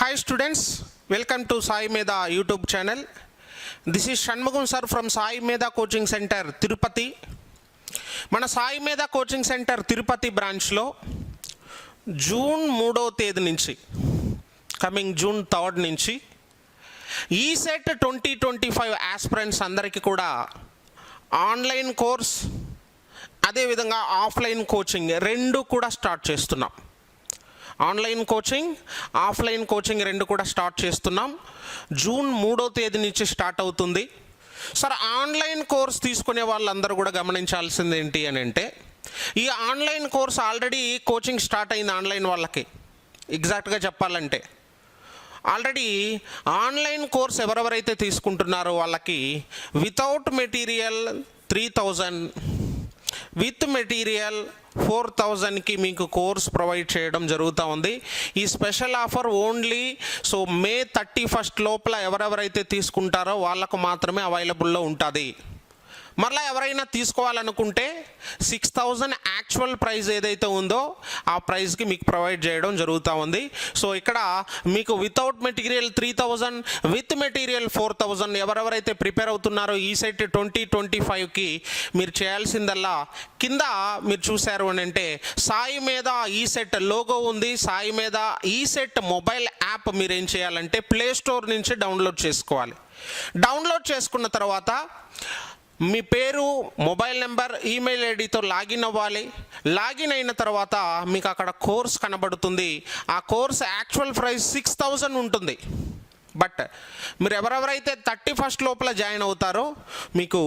Hi students, welcome to Sai Medha YouTube channel. This is Shanmugam sir from Sai Medha Coaching Center, Tirupati. మన సాయి మీద coaching centre Tirupati బ్రాంచ్లో June 3వ తేదీ నుంచి coming June 3rd నుంచి ECET 2025 aspirants అందరికీ కూడా ఆన్లైన్ కోర్స్ అదేవిధంగా ఆఫ్లైన్ కోచింగ్ రెండు కూడా స్టార్ట్ చేస్తున్నాం. ఆన్లైన్ కోచింగ్ ఆఫ్లైన్ కోచింగ్ రెండు కూడా స్టార్ట్ చేస్తున్నాం. జూన్ 3వ తేదీ నుంచి స్టార్ట్ అవుతుంది. సార్ ఆన్లైన్ కోర్స్ తీసుకునే వాళ్ళందరూ కూడా గమనించాల్సింది ఏంటి అని అంటే, ఈ online course already coaching start అయింది ఆన్లైన్ వాళ్ళకి. ఎగ్జాక్ట్గా చెప్పాలంటే ఆల్రెడీ ఆన్లైన్ కోర్స్ ఎవరెవరైతే తీసుకుంటున్నారో వాళ్ళకి వితౌట్ మెటీరియల్ 3000, విత్ మెటీరియల్ 4000కి మీకు కోర్స్ ప్రొవైడ్ చేయడం జరుగుతూ ఉంది. ఈ స్పెషల్ ఆఫర్ ఓన్లీ మే 31 లోపల ఎవరెవరైతే తీసుకుంటారో వాళ్ళకు మాత్రమే అవైలబుల్లో ఉంటుంది. మరలా ఎవరైనా తీసుకోవాలనుకుంటే 6000 యాక్చువల్ ప్రైస్ ఏదైతే ఉందో ఆ ప్రైస్కి మీకు ప్రొవైడ్ చేయడం జరుగుతూ ఉంది. సో ఇక్కడ మీకు వితౌట్ మెటీరియల్ 3000, విత్ మెటీరియల్ 4000 ఎవరెవరైతే ప్రిపేర్ అవుతున్నారో ఈసెట్ 2025కి మీరు చేయాల్సిందల్లా కింద మీరు చూశారు అని అంటే సాయి మీద ఈసెట్ లోగో ఉంది. సాయి మీద ఈసెట్ మొబైల్ యాప్ మీరు ఏం చేయాలంటే ప్లే స్టోర్ నుంచి డౌన్లోడ్ చేసుకోవాలి. డౌన్లోడ్ చేసుకున్న తర్వాత మీ పేరు, మొబైల్ నెంబర్, ఈమెయిల్ ఐడితో లాగిన్ అవ్వాలి. లాగిన్ అయిన తర్వాత మీకు అక్కడ కోర్స్ కనబడుతుంది. ఆ కోర్స్ యాక్చువల్ ప్రైస్ 6000 ఉంటుంది. బట్ మీరు ఎవరెవరైతే 31 లోపల జాయిన్ అవుతారో మీకు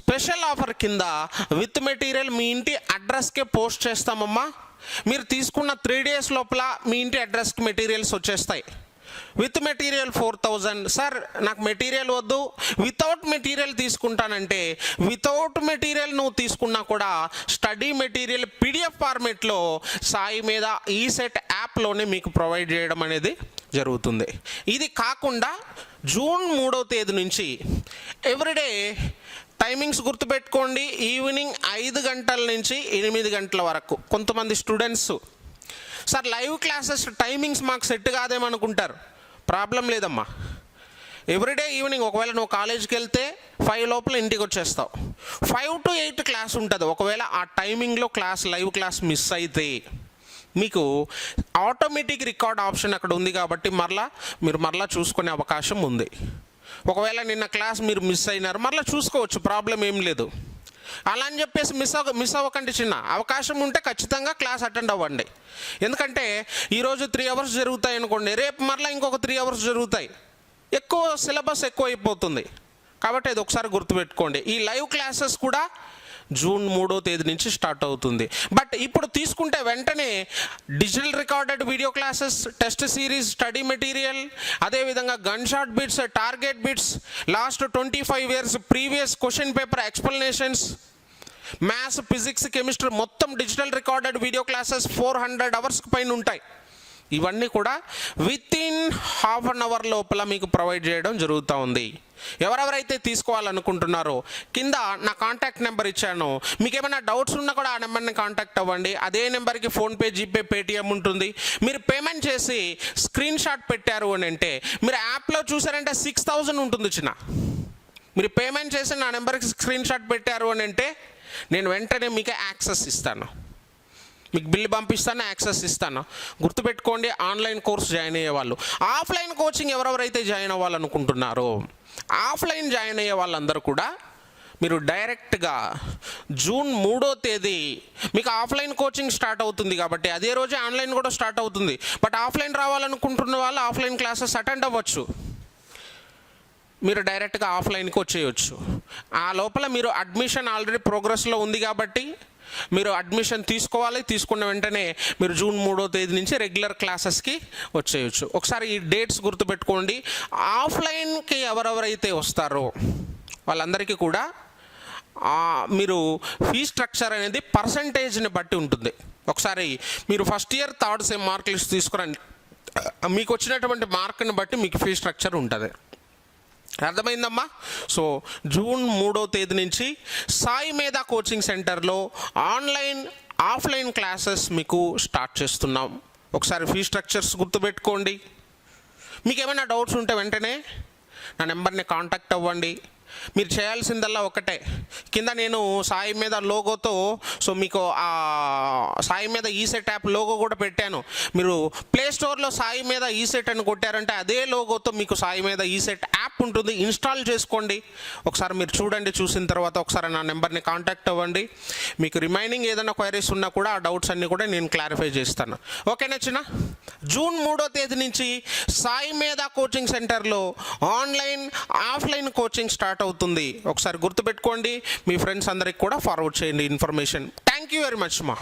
స్పెషల్ ఆఫర్ కింద విత్ మెటీరియల్ మీ ఇంటి అడ్రస్కే పోస్ట్ చేస్తామమ్మా. మీరు తీసుకున్న 3 days లోపల మీ ఇంటి అడ్రస్కి మెటీరియల్స్ వచ్చేస్తాయి. With material 4000. సార్ నాకు మెటీరియల్ వద్దు, వితౌట్ మెటీరియల్ తీసుకుంటానంటే వితౌట్ మెటీరియల్ నువ్వు తీసుకున్నా కూడా స్టడీ మెటీరియల్ పీడిఎఫ్ ఫార్మేట్లో సాయి మీద ఈసెట్ యాప్లోనే మీకు ప్రొవైడ్ చేయడం అనేది జరుగుతుంది. ఇది కాకుండా జూన్ 3వ తేదీ నుంచి ఎవ్రీడే టైమింగ్స్ గుర్తుపెట్టుకోండి. ఈవినింగ్ 5 గంటల నుంచి 8 గంటల వరకు. కొంతమంది students sir live classes timings మాకు సెట్ కాదేమనుకుంటారు. ప్రాబ్లం లేదమ్మా. ఎవ్రీడే ఈవినింగ్ ఒకవేళ నువ్వు కాలేజీకి వెళ్తే 5 లోపల ఇంటికి వచ్చేస్తావు. 5 to 8 క్లాస్ ఉంటుంది. ఒకవేళ ఆ టైమింగ్లో లైవ్ క్లాస్ మిస్ అయితే మీకు ఆటోమేటిక్ రికార్డ్ ఆప్షన్ అక్కడ ఉంది కాబట్టి మీరు మరలా చూసుకునే అవకాశం ఉంది. ఒకవేళ నిన్న క్లాస్ మీరు మిస్ అయినారు మరలా చూసుకోవచ్చు, ప్రాబ్లం ఏం లేదు. అలా అని చెప్పేసి మిస్ అవ్వకండి. చిన్న అవకాశం ఉంటే ఖచ్చితంగా క్లాస్ అటెండ్ అవ్వండి. ఎందుకంటే ఈరోజు 3 hours జరుగుతాయి అనుకోండి, రేపు మరలా ఇంకొక 3 hours జరుగుతాయి. ఎక్కువ సిలబస్ ఎక్కువ అయిపోతుంది కాబట్టి అది ఒకసారి గుర్తుపెట్టుకోండి. ఈ లైవ్ క్లాసెస్ కూడా జూన్ 3వ తేదీ నుంచి స్టార్ట్ అవుతుంది. బట్ ఇప్పుడు తీసుకుంటే వెంటనే digital recorded video classes, test series, study material, అదేవిధంగా gun shot bits, target bits, last 25 years previous question paper explanations, maths, physics, chemistry మొత్తం digital recorded video classes 400 hours పైన ఉంటాయి. ఇవన్నీ కూడా విత్ ఇన్ ½ an hour లోపల మీకు provide చేయడం జరుగుతూ ఉంది. ఎవరెవరైతే తీసుకోవాలనుకుంటున్నారో కింద నా కాంటాక్ట్ నెంబర్ ఇచ్చాను. మీకు ఏమైనా డౌట్స్ ఉన్నా కూడా ఆ నెంబర్ని కాంటాక్ట్ అవ్వండి. అదే నెంబర్కి ఫోన్పే, జీపే, పేటిఎం ఉంటుంది. మీరు పేమెంట్ చేసి స్క్రీన్ షాట్ పెట్టారు అని అంటే మీరు యాప్లో చూసారంటే 6000 ఉంటుంది చిన్న. మీరు పేమెంట్ చేసి నా నెంబర్కి స్క్రీన్ షాట్ పెట్టారు అని అంటే నేను వెంటనే మీకు యాక్సెస్ ఇస్తాను, మీకు బిల్ పంపిస్తాను, యాక్సెస్ ఇస్తాను. గుర్తుపెట్టుకోండి, ఆన్లైన్ కోర్స్ జాయిన్ అయ్యే వాళ్ళు. ఆఫ్లైన్ కోచింగ్ ఎవరెవరైతే జాయిన్ అవ్వాలనుకుంటున్నారో ఆఫ్లైన్ జాయిన్ అయ్యే వాళ్ళందరూ కూడా మీరు డైరెక్ట్గా జూన్ 3వ తేదీ మీకు ఆఫ్లైన్ కోచింగ్ స్టార్ట్ అవుతుంది కాబట్టి అదే రోజే ఆన్లైన్ కూడా స్టార్ట్ అవుతుంది. బట్ ఆఫ్లైన్ రావాలనుకుంటున్న వాళ్ళు ఆఫ్లైన్ క్లాసెస్ అటెండ్ అవ్వచ్చు. మీరు డైరెక్ట్గా ఆఫ్లైన్కి వచ్చేయచ్చు. ఆ లోపల మీరు అడ్మిషన్ ఆల్రెడీ ప్రోగ్రెస్లో ఉంది కాబట్టి మీరు అడ్మిషన్ తీసుకోవాలి. తీసుకున్న వెంటనే మీరు జూన్ 3వ తేదీ నుంచి రెగ్యులర్ క్లాసెస్కి వచ్చేయచ్చు. ఒకసారి ఈ డేట్స్ గుర్తుపెట్టుకోండి. ఆఫ్లైన్కి ఎవరెవరైతే వస్తారో వాళ్ళందరికీ కూడా మీరు ఫీ స్ట్రక్చర్ అనేది పర్సంటేజ్ని బట్టి ఉంటుంది. ఒకసారి మీరు first year 3rd sem mark list తీసుకురండి. మీకు వచ్చినటువంటి మార్కుని బట్టి మీకు ఫీ స్ట్రక్చర్ ఉంటుంది. అర్థమైందమ్మా? సో జూన్ 3వ తేదీ నుంచి సాయి మీద కోచింగ్ సెంటర్లో ఆన్లైన్ ఆఫ్లైన్ క్లాసెస్ మీకు స్టార్ట్ చేస్తున్నాం. ఒకసారి ఫీ స్ట్రక్చర్స్ గుర్తుపెట్టుకోండి. మీకు ఏమైనా డౌట్స్ ఉంటే వెంటనే నా నెంబర్ని కాంటాక్ట్ అవ్వండి. మీరు చేయాల్సిందల్లా ఒకటే, కింద నేను సాయి మీద లోగోతో మీకు ఆ సాయి మీద ఈసెట్ యాప్ లోగో కూడా పెట్టాను. మీరు ప్లే స్టోర్లో సాయి మీద ఈసెట్ అని కొట్టారంటే అదే లోగోతో మీకు సాయి మీద ఈసెట్ యాప్ ఉంటుంది, ఇన్స్టాల్ చేసుకోండి. ఒకసారి మీరు చూడండి, చూసిన తర్వాత ఒకసారి నా నెంబర్ని కాంటాక్ట్ అవ్వండి. మీకు రిమైనింగ్ ఏదైనా క్వైరీస్ ఉన్నా కూడా ఆ డౌట్స్ అన్నీ కూడా నేను క్లారిఫై చేస్తాను. ఓకేనా చిన్న? జూన్ 3వ తేదీ నుంచి సాయి మీద కోచింగ్ సెంటర్లో ఆన్లైన్ ఆఫ్లైన్ కోచింగ్ స్టార్ట్ అవుతుంది. ఒకసారి గుర్తుపెట్టుకోండి, మీ ఫ్రెండ్స్ అందరికి కూడా ఫార్వర్డ్ చేయండి information. Thank you very much మా.